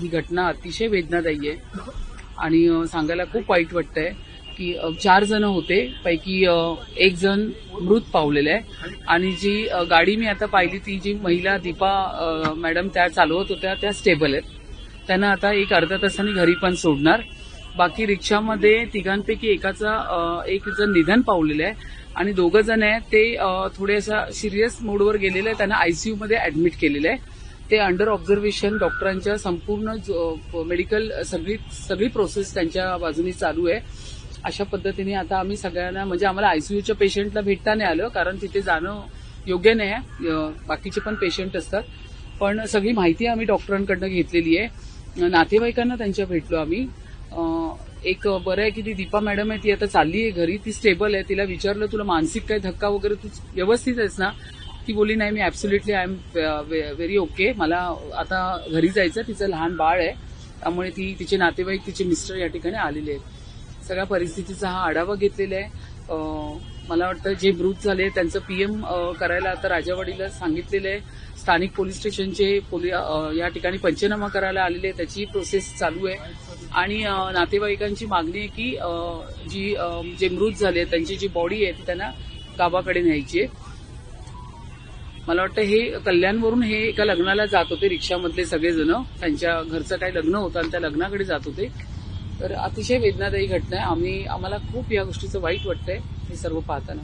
ही घटना अतिशय वेदनादायी आहे आणि सांगायला खूप वाईट वाटतंय की 4 जण होते, पैकी एक जण मृत पावलेला आहे आणि जी गाडी मी आता पाहिली ती जी महिला दीपा मॅडम त्या चालवत होत्या त्या स्टेबल आहेत. त्यांना आता एक अर्ध्या तासांनी घरी पण सोडणार. बाकी रिक्षामध्ये तिघांपैकी एक जण निधन पावलेलं आहे आणि 2 जण आहेत ते थोडे असा सिरियस मोडवर गेलेले आहे. त्यांना आयसीयू मध्ये ऍडमिट केलेलं आहे. ते अंडर ऑब्झर्वेशन डॉक्टरांच्या संपूर्ण मेडिकल सगळी प्रोसेस त्यांच्या बाजूनी चालू आहे. अशा पद्धतीने आता आम्ही सगळ्यांना म्हणजे आम्हाला आयसीयूच्या पेशंटला भेटता नाही आलं कारण तिथे जाणं योग्य नाही आहे. बाकीचे पण पेशंट असतात पण सगळी माहिती आम्ही डॉक्टरांकडनं घेतलेली आहे. नातेवाईकांना त्यांच्या भेटलो आम्ही. एक बरं आहे की ती दीपा मॅडम आहे ती आता चालली आहे घरी. ती स्टेबल आहे. तिला विचारलं तुला मानसिक काही धक्का वगैरे तू व्यवस्थित आहेस ना? ती बोली नाही मी absolutely I am very okay. मला आता घरी जायचं. तिचं लहान बाळ आहे त्यामुळे ती तिचे नातेवाईक तिचे मिस्टर या ठिकाणी आलेले आहेत. सगळ्या परिस्थितीचा हा आढावा घेतलेला आहे. मला वाटतं जे मृत झाले त्यांचं पीएम करायला आता राजावाडीला सांगितलेलं आहे. स्थानिक पोलीस स्टेशनचे या ठिकाणी पंचनामा करायला आलेले त्याची प्रोसेस चालू आहे आणि नातेवाईकांची मागणी आहे की जे मृत झाले त्यांची जी बॉडी आहे ती त्यांना गावाकडे न्यायची आहे. मला वाटतं हे कल्याणवरून हे एका लग्नाला जात होते रिक्षामधले सगळेजण. त्यांच्या घरचं काही लग्न होतं आणि त्या लग्नाकडे जात होते. तर अतिशय वेदनादायी घटना आहे. आम्हाला खूप या गोष्टीचं वाईट वाटतंय हे सर्व पाहताना.